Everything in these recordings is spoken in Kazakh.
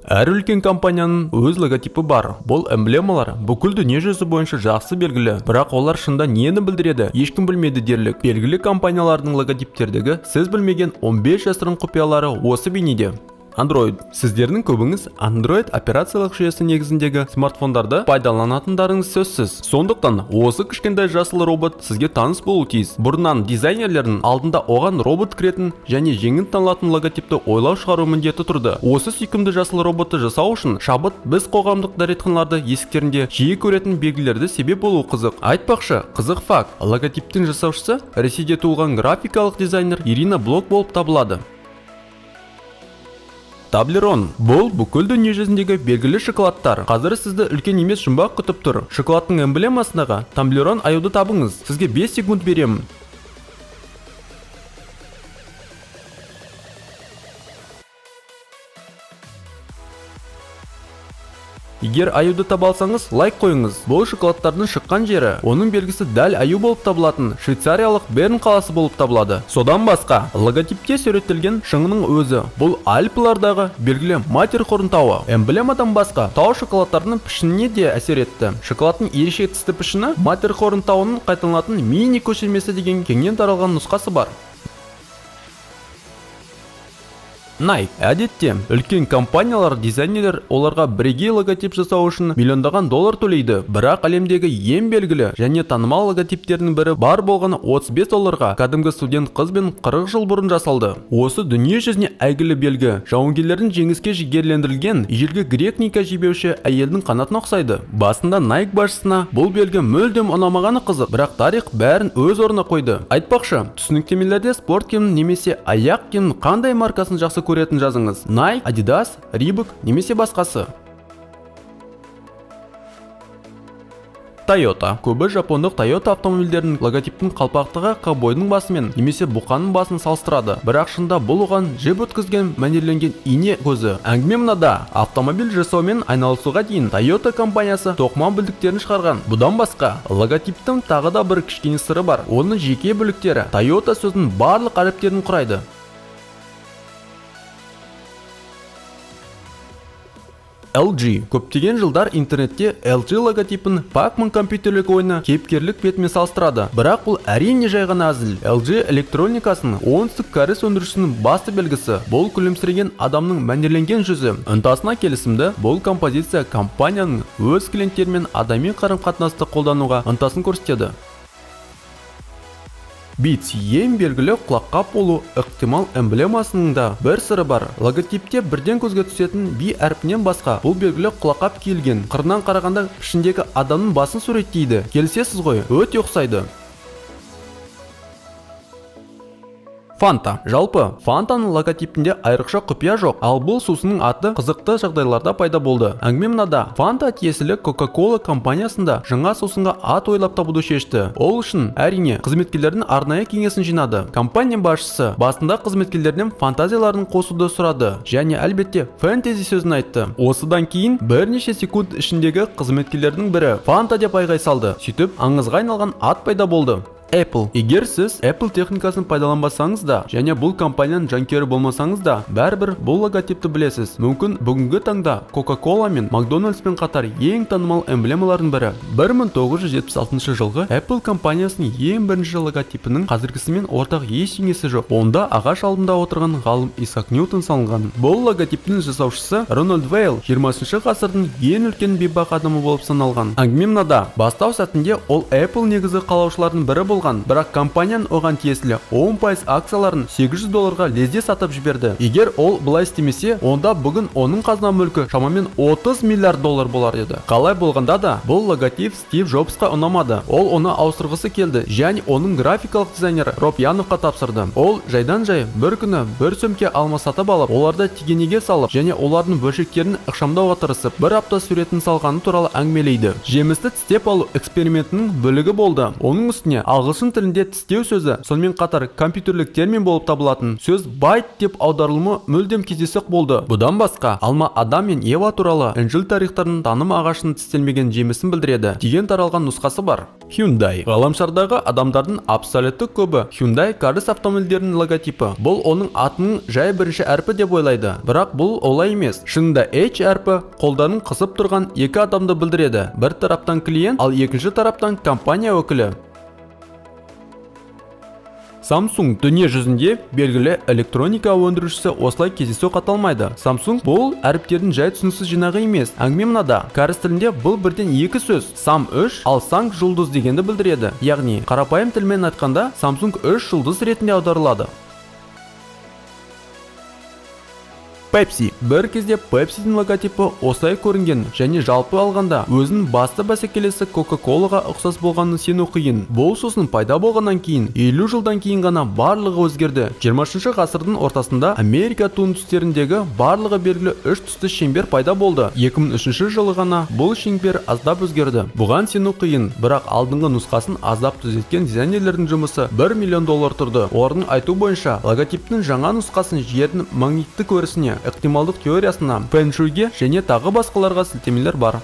Әр үлкен компанияның өз логотипі бар. Бұл эмблемалар бүкіл дүние жүзі бойынша жақсы белгілі, бірақ олар шында нені білдіреді, ешкім білмеді дерлік. Белгілі компаниялардың логотиптердегі сіз білмеген 15 жасырын құпиялары осы бейнеде. Android. Сіздердің көбіңіз Android операциялық жүйесі негізіндегі смартфондарды пайдаланатындарыңыз сөзсіз. Сондықтан осы кішкентай жасыл робот сізге таныс болуы тиіс. Бұрыннан дизайнерлердің алдында оған робот кіретін және жеңіл танылатын логотипті ойлау шығару міндеті тұрды. Осы сүйкімді жасыл роботты жасау үшін шабыт біз қоғамдық дәретханаларды есіктерінде жиі көретін белгілерді себеп болуы қызық. Айтпақшы, қызық факт, логотиптің жасаушысы Ресейде туылған графикалық дизайнер Ирина Блок болып табылады. Таблерон. Бұл бүкіл дүние жүзіндегі белгілі шоколадтар. Қазір сізді үлкен емес жұмбақ күтіп тұр. Шоколадтың эмблемасындағы Таблерон аюды табыңыз. Сізге 5 секунд беремін. Егер аюды таба алсаңыз, лайк қойыңыз. Бұл шоколадтардың шыққан жері, оның белгісі дәл аю болып табылатын швейцариялық Берн қаласы болып табылады. Содан басқа, логотипте суреттелген шыңның өзі. Бұл Альпілардағы белгілі Матерхорн тауы. Эмблемадан басқа, тау шоколадтардың пішініне де әсер етті. Шоколадтың ерекше түсті пішіні Матерхорн тауының қайталанатын мини көшірмесі деген кеңінен таралған нұсқасы бар. Nike. Әдетте, үлкен компаниялар, дизайнерлер оларға бірегей логотип жасау үшін миллиондаған доллар төлейді. Бірақ әлемдегі ең белгілі және танымал логотиптерінің бірі бар болғаны 35 долларға кәдімгі студент қызбен 40 жыл бұрын жасалды. Осы дүние жүзіне әйгілі белгі жауынгерлердің жеңіске жігерлендірілген ежелгі грек ника жебеуші әйелдің қанатына ұқсайды. Басында Nike басшысына бұл белгі мүлдем ұнамағаны қызық, бірақ тарих бәрін өз орнына қойды. Айтпақшы, түсініктемелерде спорт киімінің немесе аяқ киімінің қандай маркасын жақсы көретін жазыңыз. Nike, Adidas, Reebok немесе басқасы. Toyota. Көбі жапондық Toyota автомобильдерінің логотиптің қалпақтығы ковбойдың басымен немесе бұқаның басын салыстырады. Бірақ шында бұл оған жіп өткізген мәнерленген ине көзі. Әңгіме мынада. Автомобиль жасаумен айналысуға дейін Toyota компаниясы тоқыма бөліктерін шығарған. Бұдан басқа, логотиптің тағы да бір кішкене сыры бар. Оның жеке бөліктері Toyota сөзінің барлық әріптерін құрайды. LG. Көптеген жылдар интернетте LG логотипін Pac-Man компьютерлік ойыны кейіпкерлік бетімен салыстырады. Бірақ бұл әрине жай ғана әзіл. LG электроникасының оңтүстік кәріс өндірушісінің басты белгісі. Бұл күлімсіреген адамның мәнерленген жүзі. Ынтасына келісімді, бұл композиция компанияның өз клиенттерімен адами қарым-қатынасты қолдануға ынтасын көрсетеді. Beats. Ең белгілі құлаққап болу ықтимал эмблемасының да бір сыры бар. Логотипте бірден көзге түсетін B әрпінен басқа бұл белгілі құлаққап киілген. Қырынан қарағанда пішіндегі адамның басын суреттейді. Келісесіз ғой, өте ұқсайды. Fanta. Жалпы, Fantаның логотипінде айрықша құпия жоқ, ал бұл сусынның аты қызықты жағдайларда пайда болды. Әңгіме мынада. Fanta тиесілі Coca-Cola компаниясында жаңа сусынға ат ойлап табуды шешті. Ол үшін әрине қызметкерлердің арнайы кеңесін жинады. Компания басшысы басында қызметкерлерден фантазияларын қосуды сұрады және әлбетте фэнтези сөзін айтты. Осыдан кейін бірнеше секунд ішіндегі қызметкерлердің бірі Fanta деп айғай салды. Сөйтіп аңызға айналған ат пайда болды. Apple. Егер сіз Apple техникасын пайдаланбасаңыз да, және бұл компанияның жанкері болмасаңыз да, бәрібір бұл логотипті білесіз. Мүмкін бүгінгі таңда Coca-Cola мен McDonald'спен қатар ең танымал эмблемалардың бірі. 1976 жылғы Apple компаниясының ең бірінші логотипінің қазіргісімен ортақ ештеңесі жоқ. Онда ағаш алдында отырған ғалым Исаак Ньютон салынған. Бұл логотиптің жасаушысы Рональд Вейл 20 ғасырдың ең үлкен бейбақ адамы болып саналған. Әңгіме мынада. Бастау сәтінде ол Apple негізі қалаушылардың бірі болған. Бірақ компанияның оған тиесілі 10% акцияларын $800 лезде сатып жіберді. Егер ол бұлай істемесе, онда бүгін оның қазына мүлкі шамамен $30 миллиард болар еді. Қалай болғанда да, бұл логотип Стив Джобсқа ұнамады. Ол оны ауыстырғысы келді және оның графикалық дизайнері Роб Яновқа тапсырды. Ол жайдан жай бір күні бір сөмке алма сатып алып, оларды тегенеге салып және олардың бөлшектерін ықшамдауға тырысып, бір апта суретін салғаны туралы әңгімелейді. Жемісті тістеп алу экспериментінің бөлігі болды. Оның үстіне алғыс Ағылшын тілінде тістеу сөзі сонымен қатар компьютерлік термин болып табылатын сөз байт деп аударылымы мүлдем кездейсоқ болды. Бұдан басқа, алма Адам мен Ева туралы Інжіл тарихтарының таным ағашының тістелмеген жемісін білдіреді деген таралған нұсқасы бар. Hyundai. Ғаламшардағы адамдардың абсолютті көбі Hyundai кәріс автомобильдерінің логотипі. Бұл оның атының жай бірінші әрпі деп ойлайды. Бірақ бұл олай емес. Шынында H әрпі қолдарын қысып тұрған екі адамды білдіреді. Бір тараптан клиент, ал екінші тараптан компания өкілі. Samsung дүние жүзінде белгілі электроника өндірушісі осылай кездейсоқ аталмайды. Samsung бұл әріптердің жай түсініксіз жинағы емес. Әңгіме мынада. Кәріс тілінде бұл бірден екі сөз. Sam 3, ал Sang жұлдыз дегенді білдіреді. Яғни, қарапайым тілмен айтқанда Samsung 3 жұлдыз ретінде аударылады. Pepsi. Бір кезде Pepsi'дің логотипі осылай көрінген және жалпы алғанда өзінің басты бәсекелесі Coca-Colaға ұқсас болғанын сену қиын. Бұл сусын пайда болғаннан кейін 50 жылдан кейін ғана барлығы өзгерді. 20-шы ғасырдың ортасында Америка туындыстеріндегі барлығы белгілі үш түсті шеңбер пайда болды. 2003 жылы ғана бұл шеңбер аздап өзгерді. Бұған сену қиын, бірақ алдыңғы нұсқасын аздап түзеткен дизайнерлердің жұмысы $1 миллион тұрды. Олардың айту бойынша логотиптің жаңа нұсқасын жердің магниттік өрісіне, ықтималдық теориясына, фэн-шуйге және тағы басқаларға сілтемелер бар.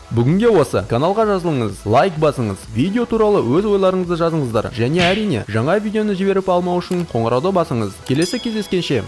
Бүгінге осы. Каналға жазылыңыз, лайк басыңыз, видео туралы өз ойларыңызды жазыңыздар және әрине жаңа видеоны жіберіп алмау үшін қоңырауды басыңыз. Келесі кездескенше.